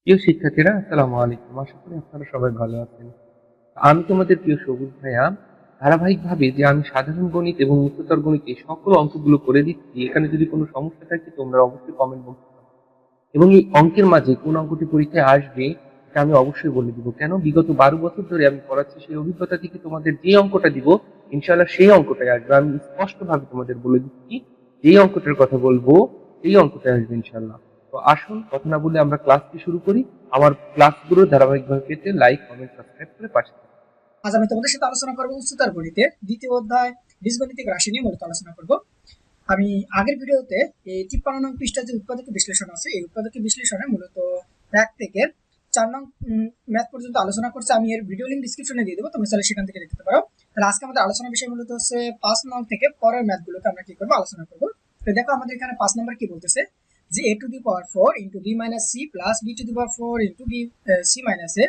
প্রিয় শিক্ষার্থীরা, আসসালামু আলাইকুম। আশা করি আপনারা সবাই ভালো আছেন। আমি তোমাদের প্রিয় সবুজ ভাইয়া। ধারাবাহিকভাবে যে আমি সাধারণ গণিত এবং উচ্চতর গণিতে সকল অঙ্কগুলো করে দিচ্ছি, এখানে যদি কোনো সমস্যা থাকে তোমরা অবশ্যই কমেন্ট বক্সে এবং এই অঙ্কের মাঝে কোন অঙ্কটি পরীক্ষায় আসবে এটা আমি অবশ্যই বলে দিব। কেন, বিগত 12 বছর ধরে আমি পড়াচ্ছি, সেই অভিজ্ঞতা থেকে তোমাদের যে অঙ্কটা দিব ইনশাআল্লাহ সেই অঙ্কটাই আসবে। আমি স্পষ্টভাবে তোমাদের বলে দিচ্ছি, যেই অঙ্কটার কথা বলবো সেই অঙ্কটাই আসবে ইনশাআল্লাহ। তো আসুন কথা না বলে আমরা ক্লাসটি শুরু করি। আমার ক্লাসগুলো ধারাবাহিকভাবে পেতে লাইক, কমেন্ট, সাবস্ক্রাইব করে পাশে থাকুন। আজ আমি তোমাদের সাথে আলোচনা করবো উচ্চতর গণিতের দ্বিতীয় অধ্যায় বীজগণিতিক রাশি নিয়ে মূলত আলোচনা করব। আমি আগের ভিডিওতে এই 53 নং পৃষ্ঠার যে উৎপাদক বিশ্লেষণ আছে, এই উৎপাদক বিশ্লেষণে মূলত 1 থেকে 4 নং ম্যাথ পর্যন্ত আলোচনা করছে। আমি এর ভিডিও লিঙ্ক ডিসক্রিপশনে দিয়ে দেবো, তোমরা চাইলে সেখান থেকে দেখতে পারো। তাহলে আজকে আমাদের আলোচনা বিষয় মূলত হচ্ছে 5 নং থেকে পরের ম্যাথগুলোকে আমরা কি করবো, আলোচনা করবো। তো দেখো আমাদের এখানে 5 নম্বর কি বলতেছে, যে a two the power 4 into b minus c plus b two the power 4 into b c minus a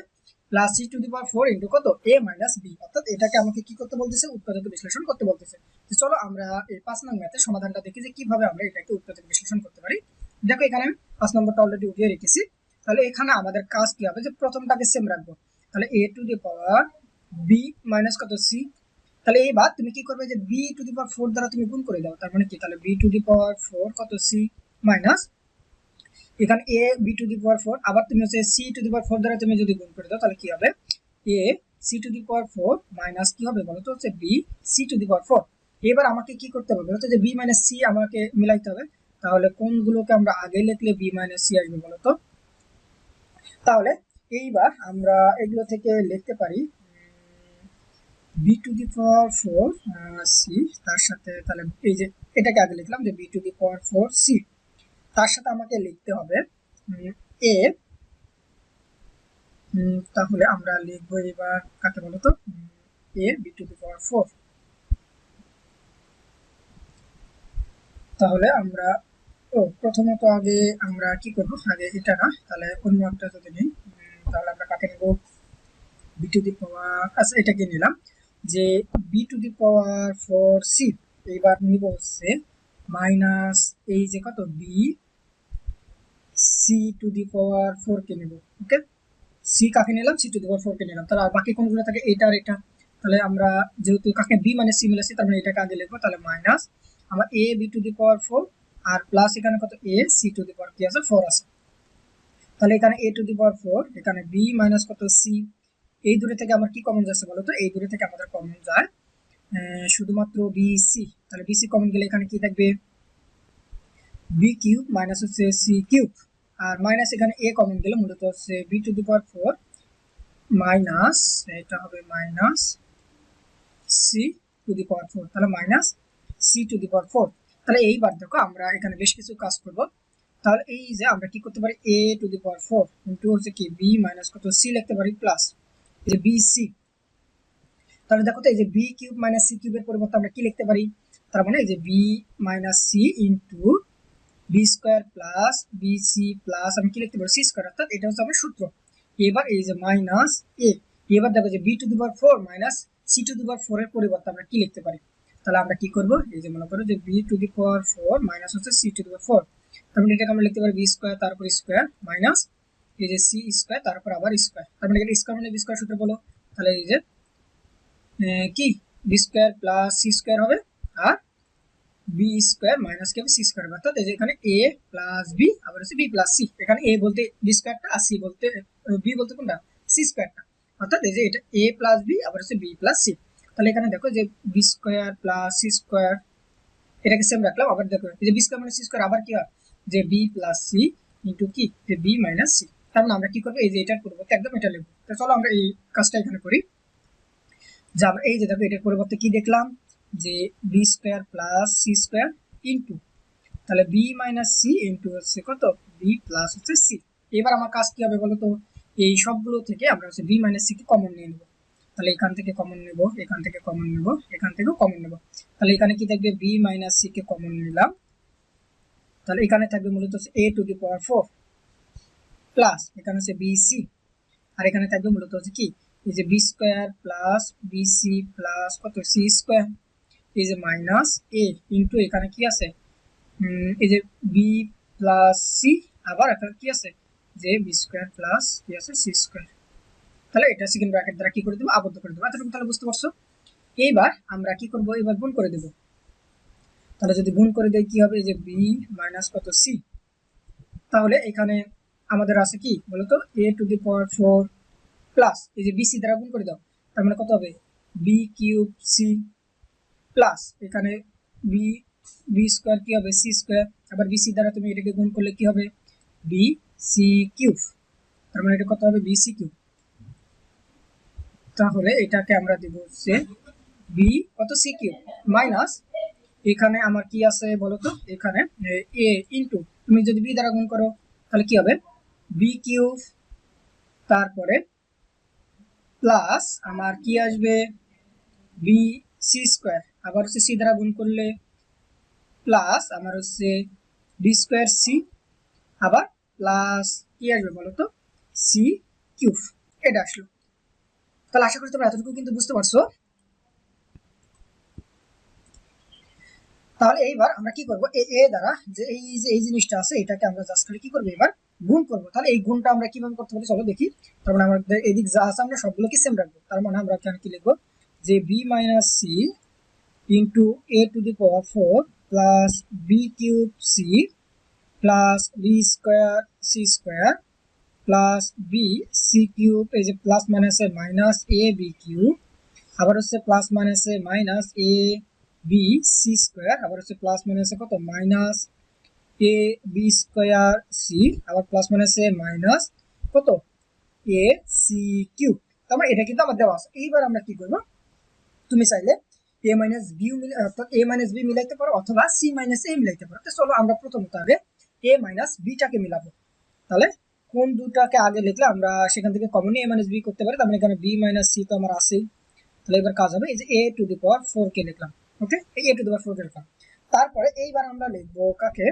plus c two the power 4 into কত a মাইনাস b। অর্থাৎ এটাকে আমাকে কি করতে বলতেছে, উৎপাদক বিশ্লেষণ করতে বলতেছে। তো চলো আমরা এই 5 নং ম্যাথের সমাধানটা দেখি যে কিভাবে আমরা এটাকে উৎপাদক বিশ্লেষণ করতে পারি। দেখো এখানে আমি 5 নম্বরটা অলরেডি উঠিয়ে রেখেছি। তাহলে এখানে আমাদের কাজ কি হবে, যে প্রথমটাকে সেম রাখবো। তাহলে a two the power b minus কত c। তাহলে এইবার তুমি কি করবে, যে b টু দি পাওয়ার 4 দ্বারা তুমি গুণ করে দাও। তার মানে কি, তাহলে b টু দি পাওয়ার 4 কত c মাইনাস এখানে a b two the power 4, আবার তুমি হচ্ছে c টু দি পাওয়ার 4 দ্বারা তুমি যদি গুণ করে দাও তাহলে কি হবে, a c two the power 4 minus কি হবে বলতো, হচ্ছে b c two the power 4। এবার আমাকে কি করতে হবে বলতো, যে b মাইনাস c আমাকে মিলাইতে হবে। তাহলে কোনগুলোকে আমরা আগে লিখলে b মাইনাস c আসবে বলতো। তাহলে এইবার আমরা এগুলো থেকে লিখতে পারি b two the power 4 c, তার সাথে তাহলে এই যে এটাকে আগে লিখলাম যে b two the power 4 c, তার সাথে আমাকে লিখতে হবে a। তাহলে আমরা লিখবো এবার কাকে বলতো, a b two the power 4। তাহলে আমরা প্রথমত আগে আমরা কি করব, আগে এটা না, তাহলে অন্য একটা যদি নিই, তাহলে আমরা কাকে নেব, b টু দি পাওয়ার, আচ্ছা এটাকে নিলাম, যে b two the power 4 c। এইবার নিব হচ্ছে মাইনাস এই যে কত b c two the power 4 কে নেব। ওকে, সি কাকে নিলাম, সি টু দি পাওয়ার 4 কে নিলাম। তাহলে আর বাকি কোনগুলো থাকে, এটা আর এটা। তাহলে আমরা যেহেতু কাকে বি মানে সি মিলেছি, তার মানে এটাকে আগে লিখবো। তাহলে মাইনাস আমার A B to the power 4 আর প্লাস এখানে কত A C to the power কি আছে 4 আছে। তাহলে এখানে এ টু দি পাওয়ার 4, এখানে বি মাইনাস কত সি। এই দূরে থেকে আমার কি কমন যাচ্ছে বলতো, এই দূরে থেকে আমাদের কমন যায় শুধুমাত্র বি সি। তাহলে বি সি কমন গেলে এখানে কি থাকবে, বি কিউব মাইনাস হচ্ছে সি কিউব, আর মাইনাস এখানে এ কমন গেলে মূলত হচ্ছে B to the power 4 minus, এটা হবে minus C to the power 4। তাহলে minus C to the power 4। তাহলে এইবার দেখো আমরা এখানে বেশ কিছু কাজ করব। তাহলে এই যে আমরা কি করতে পারি, এ টু দি পাওয়ার 4 ইন্টু হচ্ছে কি বি মাইনাস কত সি লিখতে পারি, প্লাস এই যে বি সি। তাহলে দেখো তো এই যে বি কিউব মাইনাস সি কিউবের পরিবর্তে আমরা কি লিখতে পারি, তার মানে এই যে B minus C into B square plus B C plus আমি কি লিখতে পারি সি স্কোয়ার, অর্থাৎ এটা হচ্ছে আমার সূত্র। এবার এই যে মাইনাস এ, এবার দেখো যে B to the power 4 minus C to the power 4 এর পরিবর্তে আমরা কি লিখতে পারি। তাহলে আমরা কি করব, এই যে মনে করো যে B to the power 4 minus হচ্ছে সি টু দি পাওয়ার 4, তার মানে এটাকে আমরা লিখতে পারি বি স্কোয়ার তারপর স্কোয়ার মাইনাস এই যে সি স্কোয়ার তারপর আবার স্কোয়ার। তার মানে এটা স্কোয়ার মানে বি স্কোয়ার সূত্র বলো। তাহলে এই যে কি B square plus C square হবে, আর বি স্কোয়ার মাইনাস কি হবে সি স্কোয়ার, অর্থাৎ এই যে এখানে এ প্লাস বি আবার হচ্ছে বি প্লাস সি। এখানে এ বলতে বি স্কোয়ারটা আর সি বলতে বি বলতে কোনটা সি স্কোয়ারটা, অর্থাৎ এই যে এটা এ প্লাস বি আবার হচ্ছে বি প্লাস সি। তাহলে এখানে দেখো যে B square plus C square, এটাকে সেম রাখলাম। আবার দেখো এই যে বি স্কোয়ার মানে সি স্কোয়ার, আবার কি হয় যে বি প্লাস সি ইন্টু কি যে বি মাইনাস সি। তার মানে আমরা কি করবো, এই যে এটার পরিবর্তে একদম এটা লিখবো। তো চলো আমরা এই কাজটা এখানে করি। যে আমরা এই যে দেখো এটার পরিবর্তে কি দেখলাম, যে B square plus C square into, তাহলে বি মাইনাস সি ইন্টু হচ্ছে কত বি প্লাস হচ্ছে সি। এবার আমার কাজ কি হবে বলতো, এই সবগুলো থেকে আমরা হচ্ছে বি মাইনাস সি কে কমন নিয়ে নেবো। তাহলে এখান থেকে কমন নেব, এখান থেকে কমন নেব, এখান থেকেও কমন নেব। তাহলে এখানে কি থাকবে, বি মাইনাস সি কে কমন নিলাম। তাহলে এখানে থাকবে মূলত হচ্ছে এ টু দি পাওয়ার 4 প্লাস এখানে হচ্ছে বি সি, আর এখানে থাকবে মূলত হচ্ছে কি এই যে B square plus B C plus কত সি স্কোয়ার, এই যে মাইনাস এ ইন্টু এখানে কি আছে এই যে বি প্লাস সি, আবার এখানে কি আছে যে বি স্কোয়ার প্লাস কি আছে সি স্কোয়ার। তাহলে এটা সেকেন্ড ব্র্যাকেট দ্বারা কি করে দেবো, আবদ্ধ করে দেবো। এতটুকু তাহলে বুঝতে পারছো। এইবার আমরা কি করব, এবার গুণ করে দেব। তাহলে যদি গুণ করে দেই কি হবে, যে বি মাইনাস কত সি। তাহলে এখানে আমাদের আছে কি বলতো, এ টু দি পাওয়ার 4 প্লাস এই যে বিসি দ্বারা গুণ করে দাও, তার মানে কত হবে বি কিউব সি প্লাস এখানে বি বি স্কোয়ার কি হবে সি স্কোয়ার, আবার বিসি দ্বারা তুমি এটাকে গুণ করলে কি হবে বি সি কিউব, তার মানে এটা কত হবে বি সি কিউব। তাহলে এটাকে আমরা দেব হচ্ছে বি কত সি কিউব মাইনাস এখানে আমার কি আছে বলতো, এখানে এ ইনটু তুমি যদি বি দ্বারা গুণ করো তাহলে কি হবে বি কিউব, তারপরে প্লাস আমার কি আসবে বি সি স্কোয়ার, আবার হচ্ছে সি দ্বারা গুণ করলে প্লাস আমার হচ্ছে বি স্কোয়ার সি, আবার প্লাস কি আসবে বলতো সি কিউব। এটা আসলো। তাহলে আশা করি তোমরা এতটুকু কিন্তু বুঝতে পারছো। তাহলে এইবার আমরা কি করব, এ দ্বারা যে এই জিনিসটা আছে এটাকে আমরা জাস্ট খালি কি করব এবার গুণ করব। তাহলে এই গুণটা আমরা কিভাবে করতে পারি চলো দেখি। তার মানে আমাদের এদিক যা আছে আমরা সবগুলোকে সেম রাখবো। তার মানে আমরা এখানে কি লিখবো, যে B minus C into A to the power 4 plus B cube C plus B square C square plus B C cube, এই যে প্লাস মাইনাসে মাইনাস এ বি কিউব, আবার হচ্ছে প্লাস মাইনাসে মাইনাস এ বি সি স্কোয়ার, আবার হচ্ছে plus মাইনাসে কত মাইনাস এ বি স্কোয়ার সি, আবার প্লাস মাইনাসে মাইনাস কত এ সি কিউব। তারপরে এটা কিন্তু আমার দেওয়া আছে। এইবার আমরা কি করবো, তুমি চাইলে এ মাইনাস বি অর্থাৎ এ মাইনাস বি মিলাইতে পারো অথবা সি মাইনাস এ মিলাইতে পারো। তো চলো আমরা প্রথমত আগে এ মাইনাস বিটাকে মিলাবো। তাহলে কোন দুটাকে আগে লিখলে আমরা সেখান থেকে কমন এ মাইনাস বি করতে পারি। তার মানে এখানে বি মাইনাস সি তো আমার আছেই। তাহলে এবার কাজ হবে এই যে এ টু দি পাওয়ার 4 কে লিখলাম। ওকে, এই এ টু দি পাওয়ার 4 কে লিখলাম। তারপরে এইবার আমরা লিখবো কাকে,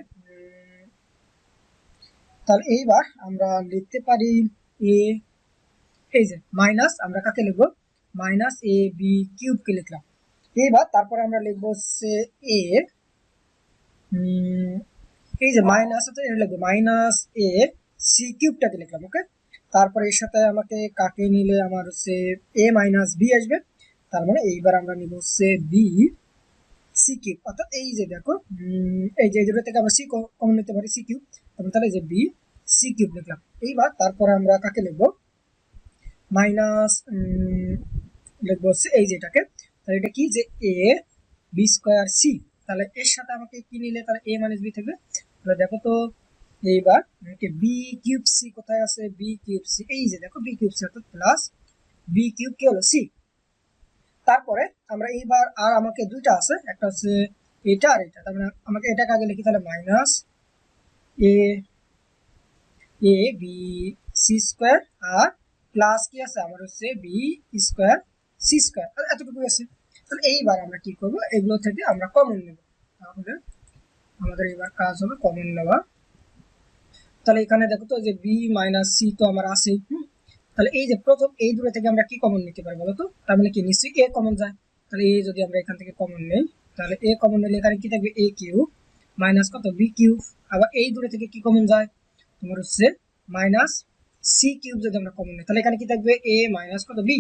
তাহলে এইবার আমরা লিখতে পারি এ, এই যে মাইনাস আমরা কাকে লিখবো মাইনাস এ বি কিউব কে লিখলাম। এইবার তারপরে আমরা লিখবো হচ্ছে এ, এই যে মাইনাস আছে এটা লিখবো মাইনাস এ সি কিউবটাকে লিখলাম। ওকে, তারপরে এর সাথে আমাকে কাকে নিলে আমার হচ্ছে এ মাইনাস বি আসবে। তার মানে এইবার আমরা নিব হচ্ছে বি সি কিউব, অর্থাৎ এই যে দেখো এই যে দুটো থেকে আমরা সি কমন নিতে পারি সি কিউব, তাহলে যে বি সি কিউব লিখলাম। এইবার তারপরে আমরা কাকে লিখবো মাইনাস লিখবো হচ্ছে এই যে এটাকে, তাহলে এটা কি যে এ বি স্কোয়ার সি, তাহলে এর সাথে আমাকে কি নিলে তাহলে এ মাইনাস বি থাকবে। তাহলে দেখো তো এইবার বি কিউব সি কোথায় আছে, বি কিউব সি এই যে দেখো বি কিউব সি অর্থাৎ প্লাস বি কিউব কি হলো সি। তারপরে আমরা এইবার আর আমাকে দুইটা আছে, একটা হচ্ছে এটা আর এটা, তার মানে আমাকে এটাকে আগে লিখি তাহলে মাইনাস এ এ বি সি স্কোয়ার আর প্লাস কি আছে আমার হচ্ছে বি স্কোয়ার সি স্কোয়ার, এতটুকু আছে। তাহলে এইবার আমরা কি করব, এগুলো থেকে আমরা কমন নেব। তাহলে আমাদের এবার কাজ হবে কমন নেওয়া। তাহলে এখানে দেখো তো যে বি মাইনাস সি তো আমার আছে। তাহলে এই যে প্রথম এই দুটো থেকে আমরা কি কমন নিতে পারি বলতো, তার মানে কি নিশ্চয়ই এ কমন যায়। তাহলে এ যদি আমরা এখান থেকে কমন নেই, তাহলে এ কমন নিলে এখানে কি থাকবে এ কিউব মাইনাস কত বি কিউব, আবার এই দুটো থেকে কি কমন যায় তোমার হচ্ছে মাইনাস সি কিউব। যদি আমরা কমন নিই তাহলে এখানে কি থাকবে এ মাইনাস কত বি,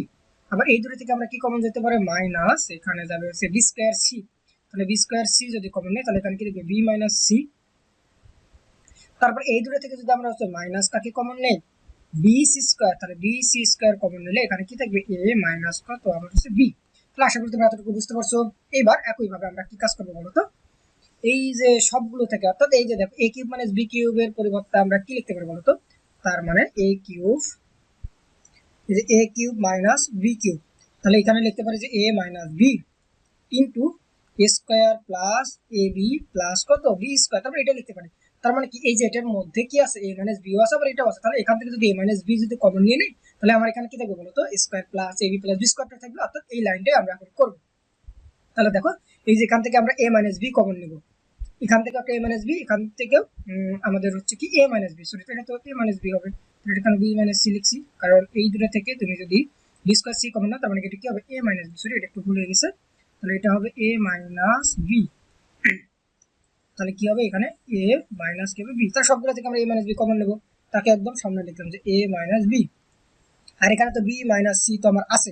আবার এই দুটো থেকে আমরা কি কমন যেতে পারে মাইনাস এখানে যাবে হচ্ছে বি স্কোয়ার সি। তাহলে বি স্কোয়ার সি যদি কমন নেই তাহলে এখানে কি থাকবে বি মাইনাস সি। তারপর এই দুটো থেকে যদি আমরা হচ্ছে মাইনাস কাকে কমন নেই বি সি স্কোয়ার, তাহলে বি সি স্কোয়ার কমন নিলে এখানে কি থাকবে এ মাইনাস কত আমার হচ্ছে বি। তাহলে আশা করি তোমরা এতটুকু বুঝতে পারছো। এইবার একইভাবে আমরা কি কাজ করবো বলতো, এই যে সবগুলো থেকে অর্থাৎ এই যে দেখো এ কিউব মাইনাস বি কিউবের পরিবর্তে আমরা কি লিখতে পারি বলতো, তার মানে এ কিউব, এই যে a cube minus B cube, তাহলে এখানে লিখতে পারি যে এ minus B into A square plus a B plus কত বি স্কোয়ার, তারপরে এটা লিখতে পারি। তার মানে কি এই যে এটার মধ্যে কি আছে এ মাইনাস বিও আছে আবার এটাও আছে। তাহলে এখান থেকে যদি এ মাইনাস বি যদি কমন নিয়ে নিই তাহলে আমার এখানে কি থাকবে বলতো square plus a B plus B স্কোয়ারটা থাকবে, অর্থাৎ এই লাইনটাই আমরা এখন করবো। তাহলে দেখো এই যে এখান থেকে আমরা এ মাইনাস বি কমন নেব, এখান থেকে একটা এ মাইনাস বি, এখান থেকেও আমাদের হচ্ছে কি এ মাইনাস বি, সরি এটা তো এ মাইনাস বি হবে, এখানে বি মাইনাস সি লিখছি কারণ এই দুটো থেকে তুমি যদি বি স্কোয়ার সি কমন নাও তার মানে এটা কি হবে এ মাইনাস বি, সরি এটা একটু ভুল হয়ে গেছে। তাহলে এটা হবে এ মাইনাস বি, তাহলে কি হবে এখানে এ মাইনাস কি হবে বি, তার সবগুলো থেকে আমরা এ মাইনাস বি কমন নেব। তাকে একদম সামনে লিখলাম যে a মাইনাস বি। আর এখানে তো বি মাইনাস সি তো আমার আছে,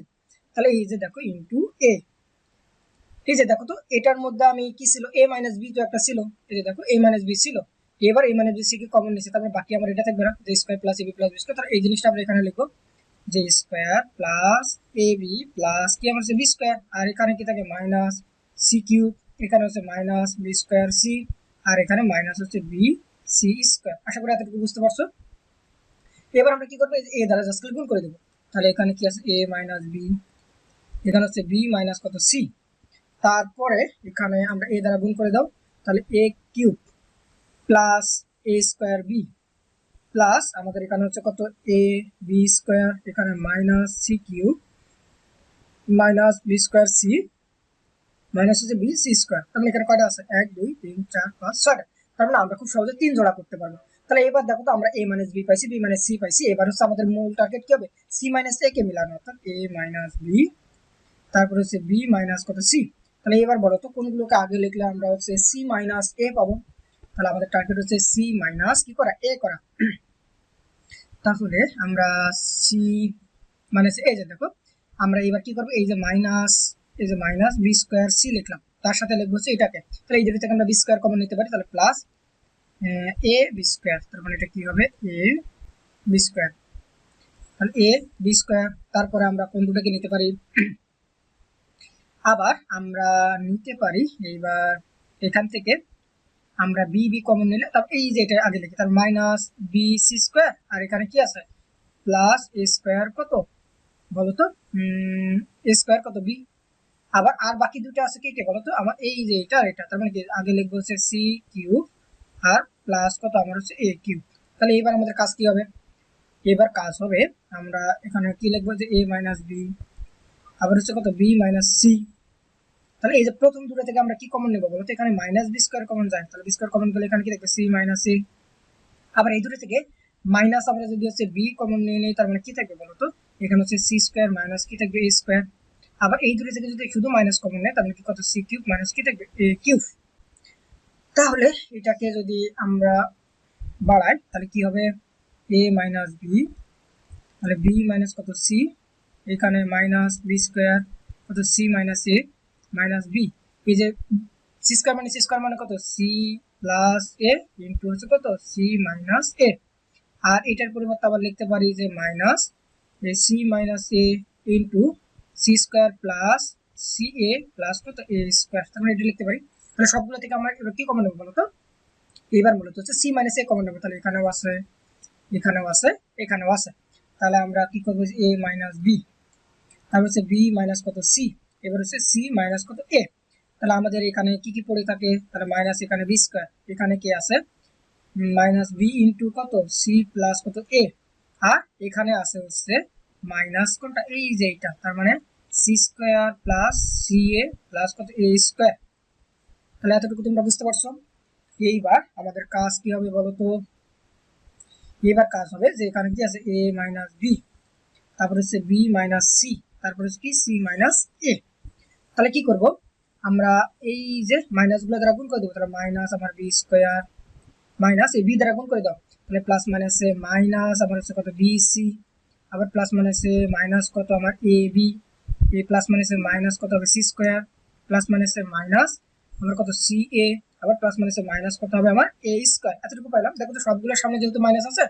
তাহলে এই যে দেখো ইন্টু এ। এই যে দেখো তো এটার মধ্যে আমি কি ছিল, a মাইনাস বি তো একটা ছিল, এই যে দেখো a মাইনাস বি ছিল, এবার a মাইনাস বি সি কে কমন নিচ্ছে, তারপরে বাকি আমার এটা থাকবে না, যে square plus A B plus B square. তাহলে এই জিনিসটা আমরা এখানে লিখবো যে স্কয়ার প্লাস এবি প্লাস কি আমার হচ্ছে বি স্কয়ার, আর এখানে কি থাকে মাইনাস সি কিউব, এখানে হচ্ছে মাইনাস বি স্কয়ার সি, আর এখানে মাইনাস হচ্ছে বি সি স্কয়ার। আশা করি এতটুকু বুঝতে পারছো। এবার আমরা কি করবো, এ দ্বারা জাস্ট গুণ করে দেবো। তাহলে এখানে কি আছে, এ মাইনাস বি, এখানে হচ্ছে বি মাইনাস কত সি, তারপরে এখানে আমরা এ দ্বারা গুণ করে দাও, তাহলে A cube plus A square B plus আমাদের এখানে হচ্ছে কত এ বি স্কয়ার, এখানে minus C cube minus B square C minus হচ্ছে বি সি স্কয়ার। তার মানে এখানে কয়টা আছে, 1 2 3 4 5 6টা। তার মানে আমরা খুব সহজে 3 জোড়া করতে পারবো। তাহলে এবার দেখো তো আমরা a মাইনাস বি পাইছি, বি মাইনাস সি পাইছি, এবার হচ্ছে আমাদের মূল টার্গেট কি হবে, সি মাইনাস এ কে মিলানো, অর্থাৎ a মাইনাস বি, তারপর হচ্ছে বি মাইনাস কত সি। তাহলে এবার বলো তো কোনগুলোকে আগে লিখলে আমরা হচ্ছে সি মাইনাস এ পাবো। তাহলে আমাদের টার্গেট হচ্ছে সি মাইনাস কি করা, এ করা। তাহলে আমরা সি মাইনাস এই যে দেখো আমরা এবার কি করবো, এই যে মাইনাস, এই যে মাইনাস বি স্কয়ার সি লিখলাম, তার সাথে লিখবো হচ্ছে এটাকে। তাহলে এই দুটো থেকে আমরা বি স্কয়ার কমন নিতে পারি, তাহলে প্লাস এ বি স্কয়ার, তার মানে এটা কি হবে এ বি স্কয়ার। তাহলে এ বি স্কয়ার, তারপরে আমরা কোন দুটোকে নিতে পারি, আবার আমরা নিতে পারি এইবার এখান থেকে আমরা বি বি কমন নিলে, তারপর এই যে এটা আগে লিখি, তার মাইনাস বি সি স্কয়ার, আর এখানে কি আছে প্লাস এ স্কয়ার কত বলতো, এ স্কয়ার কত বি। আবার আর বাকি দুটো আছে কি কে বলতো, আমার এই যে এটা আর এটা, তার মানে কি আগে লিখবো হচ্ছে সি কিউব আর প্লাস কত আমার হচ্ছে এ কিউব। তাহলে এবার আমাদের কাজ কি হবে, এবার কাজ হবে আমরা এখানে কি লিখবো যে এ মাইনাস বি, আবার হচ্ছে কত বি মাইনাস সি। তাহলে এই যে প্রথম দুটো থেকে আমরা কি কমন নেবো বলতো, এখানে মাইনাস বি স্কয়ার কমন যায়, তাহলে বি স্কয়ার কমন গেলে এখানে কি দেখবে সি মাইনাস সি। আবার এই দুটো থেকে মাইনাস আমরা যদি হচ্ছে বি কমন নিয়ে নেই, তার মানে কি থাকবে বলতো, এখানে হচ্ছে সি স্কয়ার মাইনাস কি থাকবে এ স্কয়ার। আবার এই দুটো থেকে যদি শুধু মাইনাস কমন নেয়, তাহলে কি কত সি কিউব মাইনাস কি থাকবে এ কিউব। তাহলে এটাকে যদি আমরা বাড়াই তাহলে কি হবে এ মাইনাস বি, তাহলে বি মাইনাস কত সি, এখানে মাইনাস বি স্কয়ার কত C minus a minus B. এই যে সি স্কয়ার মানে কত সি প্লাস এ ইন্টু হচ্ছে কত সি মাইনাস এ। আর এটার পরিবর্তে আবার লিখতে পারি যে minus C minus A into C square plus C A plus কত এ স্কয়ার। তার মানে এটা লিখতে পারি। তাহলে সবগুলো থেকে আমরা এবার কি কমন নেবো বলতো, এবার মূলত হচ্ছে সি মাইনাস এ কমন নেবো। তাহলে এখানেও আছে, এখানেও আছে, এখানেও আছে। তাহলে আমরা কি করবো, এ মাইনাস বি, তারপর হচ্ছে বি মাইনাস কত সি, এবার হচ্ছে সি মাইনাস কত এ। তাহলে আমাদের এখানে কি কি পড়ে থাকে, তাহলে মাইনাস এখানে বি স্কয়ার, এখানে কি আছে মাইনাস বি ইন্টু কত সি প্লাস কত এ, আর এখানে আছে হচ্ছে মাইনাস কোনটা এই যে এইটা, তার মানে C square plus C A plus কত এ স্কয়ার। তাহলে এতটুকু তোমরা বুঝতে পারছো। এইবার আমাদের কাজ কি হবে বলতো, এবার কাজ হবে যে এখানে কি আছে এ মাইনাস বি, তারপর হচ্ছে বি মাইনাস সি, তারপর হচ্ছে কি সি মাইনাস এ। তাহলে কি করব, আমরা এই যে মাইনাস গুলো দ্বারা গুণ করে দেবো, তাহলে মাইনাস আমার বি স্কয়ার মাইনাস এই বি দ্বারা গুণ করে দাও, তাহলে প্লাস মাইনাসে মাইনাস আবার হচ্ছে কত বি সি, আবার প্লাস মাইনাসে মাইনাস কত আমার এ বি, এ প্লাস মাইনাসে মাইনাস কত হবে সি স্কয়ার, প্লাস মাইনাসে মাইনাস আমার কত সি এ, আবার প্লাস মাইনাসে মাইনাস কত হবে আমার এ স্কয়ার। এতটুকু পাইলাম। দেখো তো সবগুলোর সামনে যেহেতু মাইনাস আছে,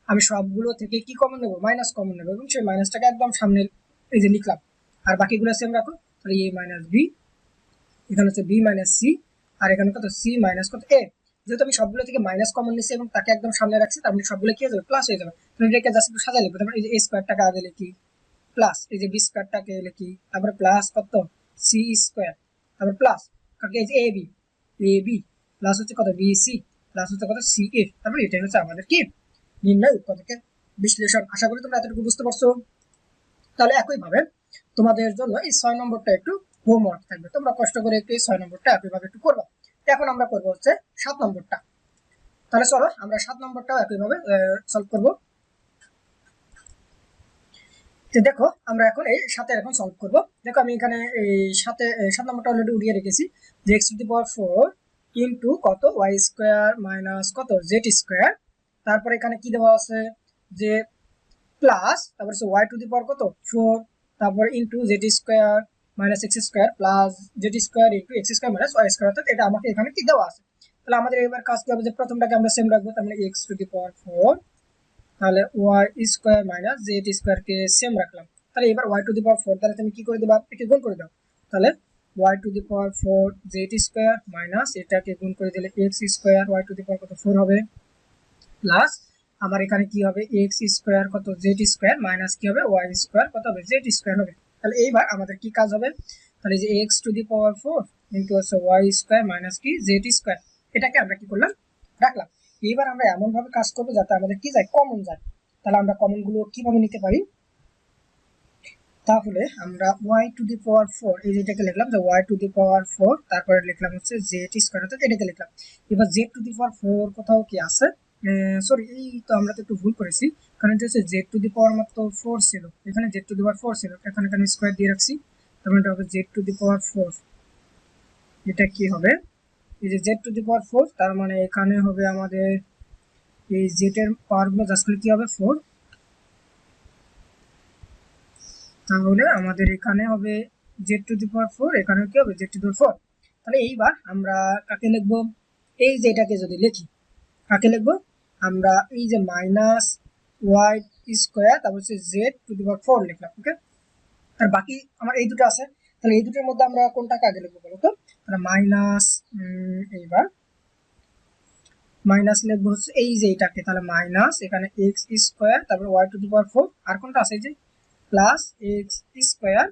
আমি সবগুলো থেকে কি কমন নেবো, মাইনাস কমন নেবো, এবং সেই মাইনাসটাকে একদম সামনে এই যে লিখলাম, আর বাকিগুলো সেম রাখো। তাহলে এ মাইনাস বি, এখানে হচ্ছে বি মাইনাস সি, আর এখানে কত সি মাইনাস কত এ। যেহেতু আমি সবগুলো থেকে মাইনাস কমন নিচ্ছি এবং তাকে একদম সামনে রাখছি, তার মানে সবগুলো কি হয়ে যাবে প্লাস হয়ে যাবে। তুমি এটাকে জাস্ট একটু সাজাই লিখবো, তারপর এই যে এ স্কয়ারটাকে আগে লিখি প্লাস এই যে বি স্কয়ারটাকে লিখি, তারপরে প্লাস কত সি স্কয়ার, তারপর প্লাস কাকে এই যে এ বি প্লাস হচ্ছে কত বি সি প্লাস হচ্ছে কত সি এ। তারপরে এটাই হচ্ছে আমাদের কি নির্ণয় উৎপাদকের বিশ্লেষণ। আশা করি তোমরা এতটুকু বুঝতে পারছো। তাহলে একইভাবে তোমাদের জন্য এই 6 নম্বরটা একটু হোমওয়ার্ক থাকবে, তোমরা কষ্ট করে একটু এই 6 নম্বরটা একইভাবে একটু করবা। এখন আমরা করবো হচ্ছে 7 নম্বরটা। তাহলে চলো আমরা 7 নম্বরটাও একইভাবে সলভ করব। তো দেখো আমরা এখন এই 7 এখন সলভ করব। দেখো আমি এখানে এই 7 নম্বরটা অলরেডি উড়িয়ে রেখেছি, যে x two the power 4 into কত y স্কয়ার মাইনাস কত z স্কয়ার তারপরে এখানে কি দেওয়া আছে যে প্লাস তারপর ওয়াই টু দি পাওয়ার কত 4, তারপর into Z square minus x square plus Z square into X square minus Y square, অর্থাৎ এটা আমাকে এখানে কি দেওয়া আছে। তাহলে আমাদের এবার কাজ কি হবে যে প্রথমটাকে আমরা সেম রাখবো, তার মানে এক্স টু দি পাওয়ার 4, তাহলে Y square minus Z square কে সেম রাখলাম। তাহলে এবার ওয়াই টু দি পাওয়ার 4 তাহলে তুমি কি করে দেবা, একে গুণ করে দাও। তাহলে Y to the power 4 Z square minus এটাকে গুণ করে দিলে X square Y to the power কত 4 হবে, প্লাস আমার এখানে কি হবে এক্স স্কয়ার কত জেড স্কয়ার মাইনাস কি হবে ওয়াই স্কয়ার কত হবে জেড স্কয়ার হবে। তাহলে এইবার আমাদের কি কাজ হবে, তাহলে যে x to the power 4 into হচ্ছে ওয়াই স্কয়ার মাইনাস কি জেড স্কয়ার, এটাকে আমরা কি করলাম রাখলাম। এইবার আমরা এমন ভাবে কাজ করব যাতে আমাদের কি যায় কমন যায়। তাহলে আমরা কমন গুলো কিভাবে নিতে পারি, তাহলে আমরা y টু দি পাওয়ার 4 এই যেটাকে লিখলাম যে y টু দি পাওয়ার 4, তারপরে লিখলাম হচ্ছে z স্কয়ার, অর্থাৎ এটাকে লিখলাম। এবার z টু দি পাওয়ার 4 কোথাও কি আছে, সরি এই তো আমরা তো একটু ভুল করেছি, কারণ এটা হচ্ছে z টু দি পাওয়ার মাত্র 4 ছিল, এখানে z টু দি পাওয়ার 4 ছিল, এখানে এখানে স্কয়ার দিয়ে রাখছি, তারপরে এটা হবে z টু দি পাওয়ার 4। এটা কি হবে, এই যে z টু দি পাওয়ার 4, তার মানে এখানে হবে আমাদের এই z এর পাওয়ার গুলো জাস্ট কি হবে 4, তাহলে আমাদের এখানে হবে z টু দি পাওয়ার 4, এখানে কি হবে z টু দি পাওয়ার 4। তাহলে এইবার আমরা কাকে লিখবো, এই যে এটাকে যদি লিখি কাকে লিখবো, আমরা এই যে মাইনাস ওয়াই স্কয়ার তারপর হচ্ছে z টু দি পাওয়ার 4 লিখলাম, ওকে। আর বাকি আমার এই দুটো আছে, তাহলে এই দুটোর মধ্যে আমরা কোনটাকে আগে লিখবো বলো তো, তাহলে মাইনাস এইবার মাইনাস লিখবো হচ্ছে এই যে এটাকে, তাহলে মাইনাস এখানে এক্স স্কয়ার তারপর ওয়াই টু দি পাওয়ার 4, আর কোনটা আছে এই যে প্লাস এক্স স্কয়ার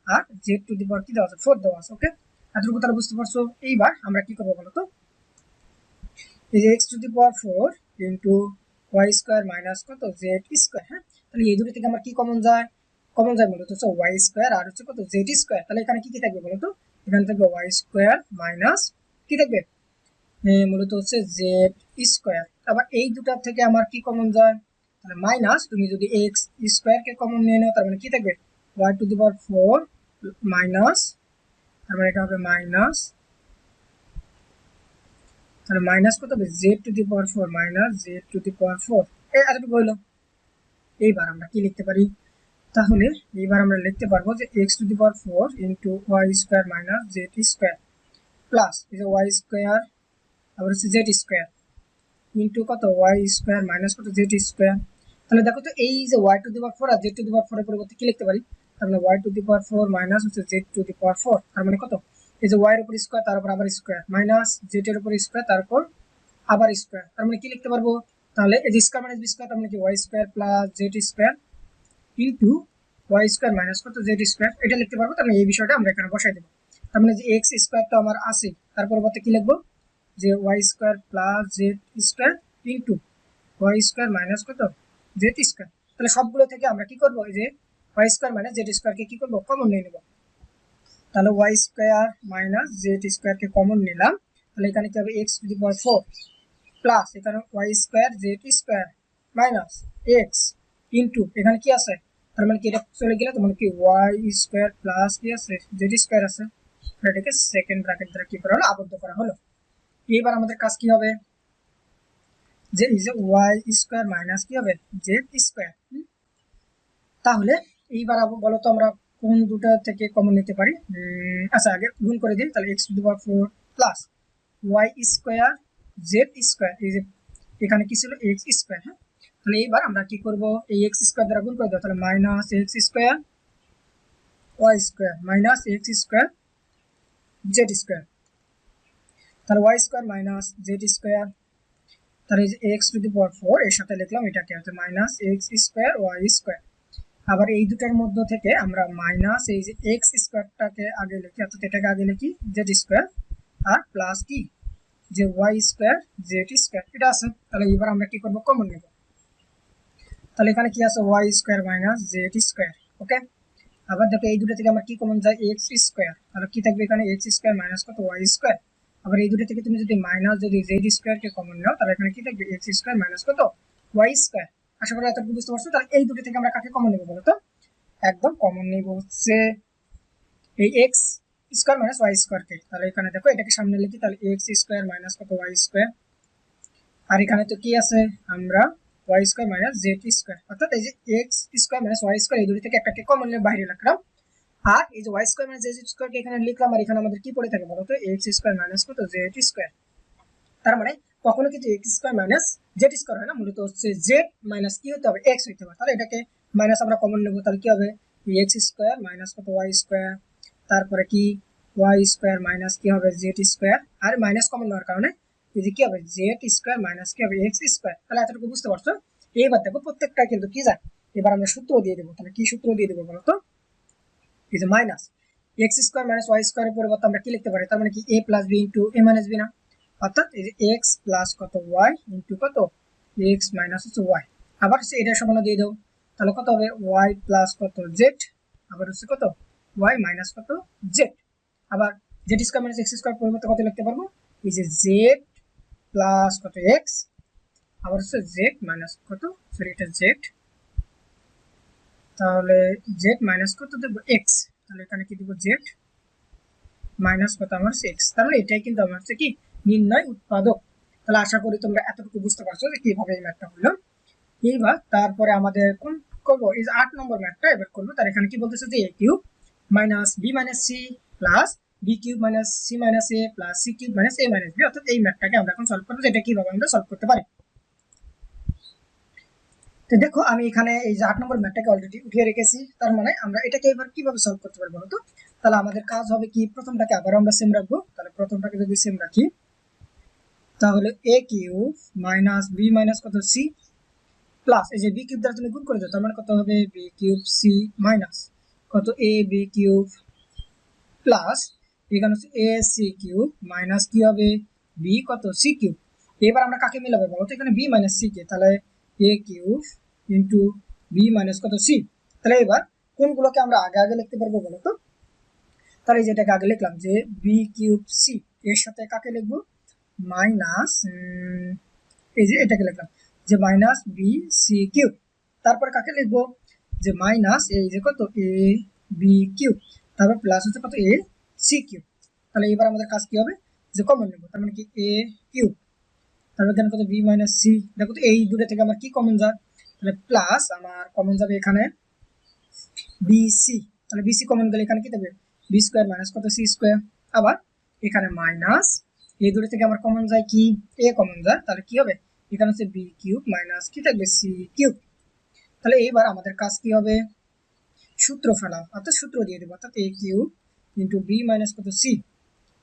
আর জেড টু দি পাওয়ার কি দেওয়া আছে 4 দেওয়া আছে, ওকে। এতটুকু তাহলে বুঝতে পারছো। এইবার আমরা কি করবো বলো তো, এই যে x to the power 4 into Y square minus কত জেড স্কয়ার, হ্যাঁ। তাহলে এই দুটো থেকে আমার কি কমন যায়, কমন যায় মূলত হচ্ছে ওয়াই স্কয়ার আর হচ্ছে কত জেড স্কয়ার। তাহলে এখানে কি কি থাকবে বলো তো, এখানে থাকবে ওয়াই স্কয়ার মাইনাস কি থাকবে মূলত হচ্ছে জেড স্কয়ার। আবার এই দুটার থেকে আমার কি কমন যায়, তাহলে মাইনাস তুমি যদি এক্স স্কয়ার কে কমন নিয়ে নাও, তার মানে কি থাকবে y to the power 4 minus, তার মানে এটা হবে মাইনাস, তাহলে মাইনাস কত হবে z to the power 4 minus z to the power 4, এই এতটুকু হইলো। এইবার আমরা কি লিখতে পারি, তাহলে এইবার আমরা লিখতে পারবো যে x to the power 4 into Y square minus Z square plus এই যে ওয়াই স্কয়ার আবার হচ্ছে জেড স্কয়ার ইনটু কত ওয়াই স্কয়ার মাইনাস কত জেড স্কয়ার। তাহলে দেখো তো এই যে ওয়াই টু দি পাওয়ার 4 আর জেড টু দি পাওয়ার 4 এর পরিবর্তে কি লিখতে পারি, তার মানে y to the power 4 minus হচ্ছে জেড টু দি পাওয়ার 4, তার মানে কত এই যে ওয়াই এর উপর স্কয়ার তার উপর আবার স্কয়ার মাইনাস জেড এর উপর স্কয়ার তারপর আবার স্কয়ার, তার মানে কি লিখতে পারবো, তাহলে এই যে স্কয়ার মাইনাস বি স্কয়ার, তার মানে কি Y square plus Z square into Y square minus কত জেড স্কয়ার, এটা লিখতে পারবো। তার মানে এই বিষয়টা আমরা এখানে বসাই দেবো। তার মানে যে এক্স স্কয়ার তো আমার আছে, তার পরিবর্তে কি লিখবো যে y square plus Z square into Y square minus কত জেড স্কয়ার। তাহলে সবগুলো থেকে আমরা কি করবো, এই যে y square minus Z square কে কি করবো কমন নিয়ে নেব। তাহলে Y square minus Z square কে কমন নিলাম, তাহলে এখানে কি হবে x to the power 4 plus এখানে y square Z square minus x into এখানে কি আছে, তার মানে কি এটা চলে গেলে তোমার কি ওয়াই স্কয়ার প্লাস কি আছে জেড স্কয়ার আছে, এটাকে সেকেন্ড ব্র্যাকেট দ্বারা কি করা হলো আবদ্ধ করা হলো। এবার আমাদের কাজ কি হবে, যে এই যে ওয়াই স্কয়ার মাইনাস কি হবে জেড স্কয়ার। তাহলে এইবার বলো তো আমরা কোন দুটো থেকে কমন নিতে পারি, আচ্ছা আগে গুণ করে দিই, তাহলে X to the power 4 plus Y square Z square, এই যে এখানে কি ছিল এক্স স্কয়ার, হ্যাঁ। তাহলে এইবার আমরা কি করব, এই এক্স স্কয়ার দ্বারা গুণ করে দাও, তাহলে minus x square Y square minus x square Z square, তাহলে Y square minus Z square, তাহলে এই যে এক্স টু দি পাওয়ার 4 এর সাথে লিখলাম এটাকে হচ্ছে minus x square Y square. আবার এই দুটার মধ্য থেকে আমরা মাইনাস এই যে এক্স স্কয়ারটাকে আগে লিখি, অর্থাৎ এটাকে আগে লিখি জেড স্কয়ার আর প্লাস কি যে ওয়াই স্কয়ার জেড স্কয়ার, এটা আছে। তাহলে এবার আমরা কি করব কমন নেব, তাহলে এখানে কি আছে y square minus Z square, okay. আবার দেখো এই দুটো থেকে আমরা কি কমন যায় এক্স স্কয়ার, তাহলে কি থাকবে এখানে এক্স স্কয়ার মাইনাস কত ওয়াই স্কয়ার। আবার এই দুটো থেকে তুমি যদি মাইনাস যদি জেড স্কয়ার কে কমন নাও, তাহলে এখানে কি থাকবে এক্স স্কয়ার মাইনাস কত ওয়াই স্কয়ার। আশা করি এতটুকু বুঝতে পারছো। তাহলে এই দুটো থেকে আমরা কাকে কমন নেব বলো তো, একদম কমন নেব হচ্ছে এই x square minus Y square কে। তাহলে এখানে দেখো এটাকে সামনে লিখি, তাহলে এক্স স্কয়ার মাইনাস কত ওয়াই স্কয়ার, আর এখানে তো কি আছে, আমরা y square minus z square, অর্থাৎ এই যে x square minus y square এই দুটি থেকে একটাকে কমন নিয়ে বাইরে রাখলাম। আর এই যে ওয়াই স্কোয়ার মাইনাস জেড স্কোয়ারকে এখানে লিখলাম, আর এখানে আমাদের কি পড়ে থাকে বলতো, এক্স স্কোয়ার মাইনাস কত জেড স্কোয়ার। তার মানে কখনো কিন্তু x square minus z square হয় না, মূলত হচ্ছে জেড মাইনাস কি হতে হবে, এক্স হতে হবে। তাহলে এটাকে মাইনাস আমরা কমন নেবো, তাহলে কি হবে, এক্স স্কোয়ার মাইনাস কত ওয়াই স্কোয়ার, তারপরে কি ওয়াই স্কোয়ার মাইনাস কি হবে জেড স্কোয়ার, আর মাইনাস কমন নেওয়ার কারণে এই যে কি হবে জেড স্কোয়ার মাইনাস কি হবে এক্স স্কোয়ার। তাহলে এতটুকু বুঝতে পারছো। এইবার দেখো প্রত্যেকটা কিন্তু কি যায়, এবার আমরা সূত্র দিয়ে দেবো। তাহলে কি সূত্র দিয়ে দেবো বলতো, এই যে minus X square minus Y স্কোয়ারের পরিবর্তে আমরা কি লিখতে পারি, তার মানে কি A plus B into A minus B না, অর্থাৎ এই যে এক্স প্লাস কত ওয়াই ইন্টু কত এক্স মাইনাস হচ্ছে ওয়াই। আবার হচ্ছে এটা সমান দিয়ে দাও, তাহলে কত হবে ওয়াই প্লাস কত জেড, আবার হচ্ছে কত ওয়াই মাইনাস কত জেড। আবার Z square minus X square পরিবর্তে কত লিখতে পারবো, এই যে জেড প্লাস কত এক্স, আবার হচ্ছে জেড মাইনাস কত, সরি এটা জেড, তাহলে জেড মাইনাস কত দেবো এক্স, তাহলে এখানে কি দেবো জেড মাইনাস কত আমার এক্স। তার মানে এটাই কিন্তু আমার হচ্ছে কি নির্ণয় উৎপাদক। তাহলে আশা করি তোমরা এতটুকু বুঝতে পারছো যে কিভাবে এই ম্যাথটা হলো। এইবার তারপরে আমাদের কোন করবো, এই যে 8 নম্বর ম্যাথটা এবার করবো। তার এখানে কি বলতেছে যে a cube minus b minus c plus B cube minus C minus a plus c cube minus a minus b, অর্থাৎ এই ম্যাথটাকে আমরা এখন সলভ করবো, যেটা কিভাবে আমরা সলভ করতে পারি। তো দেখো আমি এখানে এই যে 8 নম্বর ম্যাথটাকে অলরেডি উঠিয়ে রেখেছি, তার মানে আমরা এটাকে এবার কিভাবে সলভ করতে পারবো বলতো। তাহলে আমাদের কাজ হবে কি, প্রথমটাকে আবার আমরা সেম রাখবো। তাহলে প্রথমটাকে যদি সেম রাখি, তাহলে A cube minus b minus কত সি প্লাস এই যে বি কিউব দ্বারা তুমি গুণ করে দাও, তার মানে কত হবে বি কিউব সি মাইনাস কত এ বি কিউব প্লাস এখানে হচ্ছে এ সি কিউব মাইনাস কি হবে বি কত সি কিউব। এবার আমরা কাকে মিলাবো বলো তো, এখানে বি মাইনাস সি কে, তাহলে A cube into B minus কত সি। তাহলে এবার কোনগুলোকে আমরা আগে আগে লিখতে পারবো বলো তো। তাহলে যেটাকে আগে লিখলাম যে বি কিউব সি, এর সাথে কাকে লিখবো মাইনাস, এই যে এটাকে লিখলাম যে মাইনাস বি সি কিউব। তারপর কাকে লিখবো যে মাইনাস এই যে কত এ বি কিউব, তারপর প্লাস হচ্ছে কত এ সি কিউব। তাহলে এবার আমাদের কাজ কি হবে, যে কমন নেবো, তার মানে কি এ কিউব, তারপর এখানে কত বি মাইনাস সি, দেখো তো এই দুটো থেকে আমার কি কমন যায়, তাহলে প্লাস আমার কমন যাবে এখানে বি সি। তাহলে বি সি কমন গেলে এখানে কি থাকবে বি স্কোয়ার মাইনাস কত সি স্কোয়ার। আবার এখানে মাইনাস এই দুটো থেকে আমার কমন যায় কি এ কমন যায়, তাহলে কি হবে এখানে হচ্ছে বি কিউব মাইনাস কি থাকবে সি কিউব। তাহলে এইবার আমাদের কাজ কি হবে, সূত্র ফেলা, অর্থাৎ সূত্র দিয়ে দেবো, অর্থাৎ A cube into B minus কত সি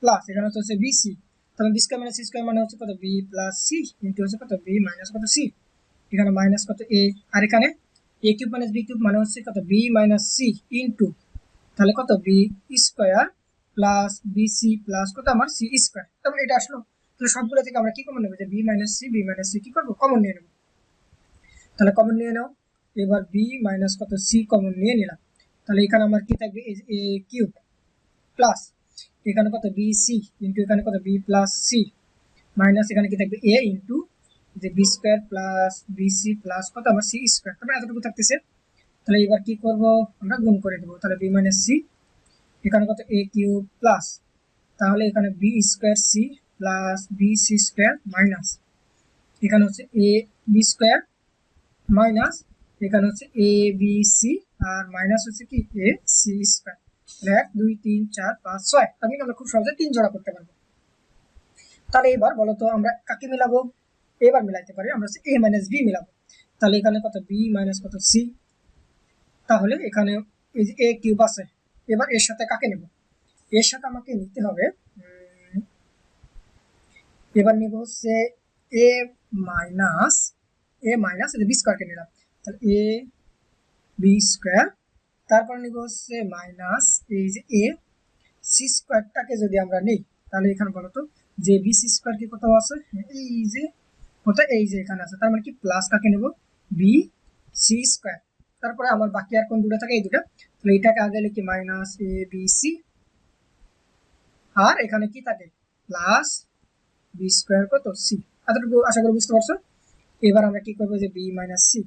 প্লাস এখানে হচ্ছে বি সি, তাহলে B square minus C square মানে হচ্ছে কত বি প্লাস সি ইন্টু হচ্ছে কত বি মাইনাস কত সি, এখানে মাইনাস কত এ, আর এখানে A cube minus B cube মানে হচ্ছে কত বি মাইনাস সি ইন্টু, তাহলে কত B square plus B C plus কত আমার সি স্কোয়ার। তারপরে এটা আসলো, তাহলে সবগুলো থেকে আমরা কি কমন নেবো, যে বি মাইনাস সি কি করবো কমন নিয়ে নেবো। তাহলে কমন নিয়ে নাও, এবার বি মাইনাস কত সি কমন নিয়ে নিলাম, তাহলে এখানে আমার কি থাকবে এ কিউব প্লাস এখানে কত বি সি ইন্টু এখানে কত বি প্লাস সি মাইনাস এখানে কি থাকবে এ ইন্টু যে B square plus B C plus কত আমার সি স্কোয়ার। তারপরে এতটুকু থাকতেছে, তাহলে এবার কি করব আমরা গুণ করে দেবো, তাহলে বি মাইনাস সি এখানে কত এ কিউব প্লাস, তাহলে এখানে B square C plus B C square minus এখানে হচ্ছে এ বি স্কোয়ার মাইনাস এখানে হচ্ছে এ বি সি আর মাইনাস হচ্ছে কি এ সি স্কোয়ার। 1 2 3 4 5 6, আমি আমরা খুব সহজে 3 জোড়া করতে পারবো। তাহলে এবার বলো তো আমরা কাকে মিলাবো, এবার মিলাইতে পারি আমরা হচ্ছে এ মাইনাস বি মিলাবো। তাহলে এখানে কত বি মাইনাস কত সি, তাহলে এখানে এই যে এ কিউব আছে, এবার এর সাথে কাকে নেব, এর সাথে আমাকে নিতে হবে এবার নিব হচ্ছে এ মাইনাস বি স্কোয়ারকে নিলাম, তাহলে এ বি স্কোয়ার, তারপর নিব হচ্ছে মাইনাস এই যে এ সি স্কোয়ারটাকে যদি আমরা নিই, তাহলে এখানে বলতো যে বি সি স্কোয়ার কি কোথাও আছে, এই যে কোথায় এই যে এখানে আছে, তার মানে কি প্লাস কাকে নেব বি সি স্কোয়ার। তারপরে আমার বাকি আর কোন দুটো থাকে এই দুটো, তাহলে এটাকে আগে লিখি মাইনাস এ বি সি, আর এখানে কি থাকে প্লাস বি স্কোয়ার কত সি। এতটুকু আশা করি বুঝতে পারছো। এবার আমরা কি করবো যে বি মাইনাস সি,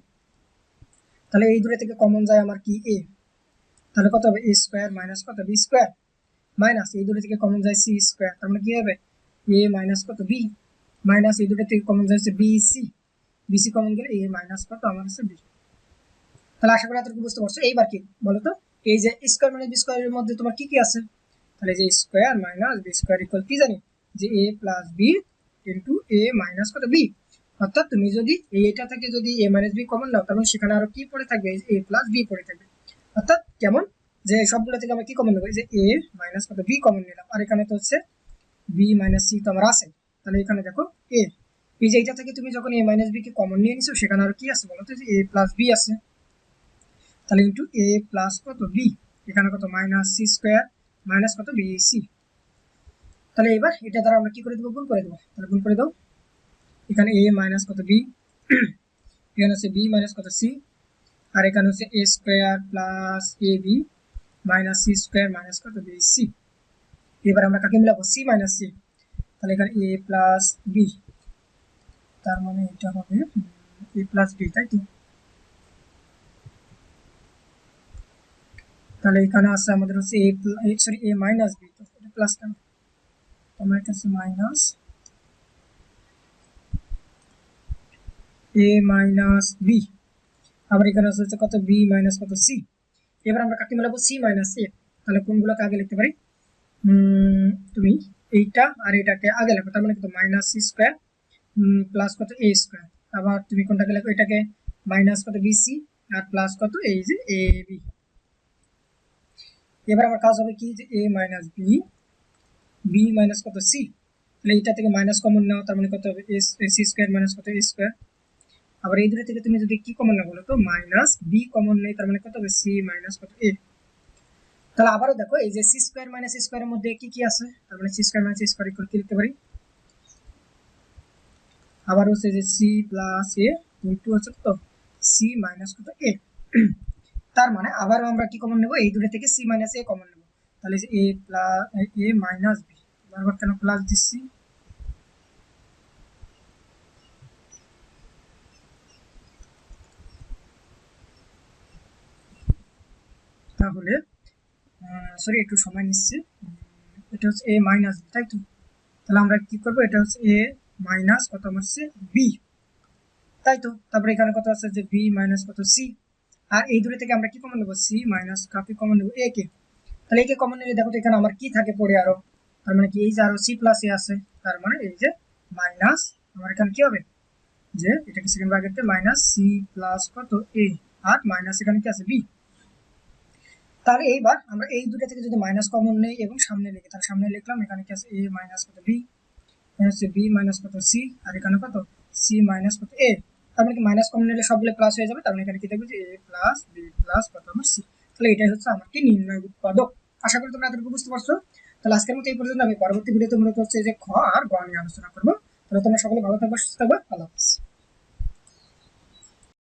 তাহলে এই দুটো থেকে কমন যায় আমার কি এ, তাহলে কত হবে এ স্কোয়ার মাইনাস কত বি স্কোয়ার মাইনাস এই দুটো থেকে কমন যায় সি স্কোয়ার, তার মানে কি হবে এ মাইনাস কত বি মাইনাস এই দুটো থেকে কমন যাচ্ছে বিসি, বিসি কমন গেলে এ মাইনাস কত আমার হচ্ছে বি। তাহলে আশা করি এতটুকু বুঝতে পারছো। এইবার কি বলো তো, এই যে স্কোয়ার মাইনাস বি স্কোয়ারের মধ্যে তোমার কি কি আছে? তাহলে যে square minus B square equal কি জানি, যে A plus B into A minus কত বি। অর্থাৎ তুমি যদি এইটা থেকে যদি এ মাইনাস বি কমন নাও, তাহলে সেখানে আরো কি পড়ে থাকবে, এ প্লাস বি পড়ে থাকবে। অর্থাৎ কেমন, যে সবগুলো থেকে আমরা কি কমন নেবো, যে এ মাইনাস কত বি কমন নিলাম, আর এখানে তো হচ্ছে বি মাইনাস সি তো আমার আছে। তাহলে এখানে দেখো এ, এই যে এইটা থেকে তুমি যখন এ মাইনাস বি কে কমন নিয়ে নিছো, সেখানে আরো কি আছে বলো তো, যে এ প্লাস বি আছে। তাহলে ইন্টু এ প্লাস কত বি, এখানে কত মাইনাস সি স্কোয়ার মাইনাস কত বি সি। তাহলে এবার এটা দ্বারা আমরা কি করে দেবো, গুণ করে দেবো। তাহলে গুণ করে দাও, এখানে এ মাইনাস কত বি, এখানে হচ্ছে বি মাইনাস কত সি, আর এখানে হচ্ছে a square plus a b minus C square minus কত বি সি। এবার আমরা কাকে মিলাবো, সি মাইনাস সি। তাহলে এখানে এ প্লাস বি, তার মানে এটা হবে এ প্লাস বি, তাই তো। তাহলে এখানে আছে আমাদের হচ্ছে এ সরি এ মাইনাস বি, তো এটা প্লাস কেন, আমার এটা হচ্ছে মাইনাস এ মাইনাস বি, আবার এখানে হচ্ছে কত বি মাইনাস কত সি। এবার আমরা কাকে মেলাবো, সি মাইনাস এ। তাহলে কোনগুলোকে আগে লিখতে পারি, তুমি এইটা আর এটাকে আগে লেখো, তার মানে কত মাইনাস সি স্কোয়ার প্লাস কত এ স্কোয়ার। আবার তুমি কোনটাকে লেখো, এটাকে মাইনাস কত বি সি আর প্লাস কত এই যে এ বি। এবার আমার কাজ হবে কি, যে এ মাইনাস বি, বি মাইনাস কত সি। তাহলে এটা থেকে মাইনাস কমন নাও, তার মানে কত হবে সি স্কোয়ার মাইনাস কত এ স্কোয়ার। আবার এই দুটো থেকে তুমি যদি কি কমন নাও বলো তো, মাইনাস বি কমন নেই, তার মানে কত হবে সি মাইনাস কত এ। তাহলে আবারও দেখো, এই যে সি স্কোয়ার মাইনাস সি স্কোয়ারের মধ্যে কি কি আছে, তার মানে C square minus C square equal কি লিখতে পারি, আবার হচ্ছে যে সি প্লাস এ ইন্টু হচ্ছে কত সি মাইনাস কত এ। তার মানে আবার আমরা কি কমন নেব, এই দুটো থেকে সি মাইনাস এ কমন নেব। তাহলে যে A plus A minus B, বারবার কেন প্লাস দিচ্ছি, তাহলে সরি একটু সময় নিচ্ছে, এটা হচ্ছে এ মাইনাস বি, তাই তো। তাহলে আমরা কি করবো, এটা হচ্ছে এ মাইনাস কত আমার হচ্ছে বি, তাই তো। তারপরে এখানে কত আছে, যে বি মাইনাস কত সি, আর এই দুটো থেকে আমরা কি কমন নেবো, সি মাইনাস কাকে কমন নেবো, এ কে। তাহলে একে কমন নিলে দেখো তো এখানে আমার কি থাকে পড়ে আরো, তার মানে কি এই যে আরো সি প্লাস এ আছে, তার মানে এই যে মাইনাস আমার এখানে কি হবে, যে এটাকে সেকেন্ড ব্র্যাকেটে মাইনাস সি প্লাস কত এ, আর মাইনাস এখানে কি আছে বি। তাহলে এইবার আমরা এই দুটো থেকে যদি মাইনাস কমন নেই এবং সামনে লিখি, তাহলে সামনে লিখলাম এখানে কি আছে এ মাইনাস কত বি, এখানে হচ্ছে বি মাইনাস কত সি, আর এখানে কত সি মাইনাস কত এ। তার মানে কি মাইনাস কমন নিলে সবগুলো প্লাস হয়ে যাবে, তার মানে এখানে কি থাকবে, যে এ প্লাস বি প্লাস কত আমার সি। তাহলে এটাই হচ্ছে আমার কি নির্ণয় উৎপাদক। আশা করি তোমরা এতটুকু বুঝতে পারছো। তাহলে আজকের মতো এই পর্যন্ত, আমি পরবর্তী ভিডিওতে মূলত হচ্ছে যে খ আর গ নিয়ে আলোচনা করবো। তাহলে তোমরা সকলে ভালো থাকবে, সুস্থ থাকবে, আল্লাহ হাফেজ।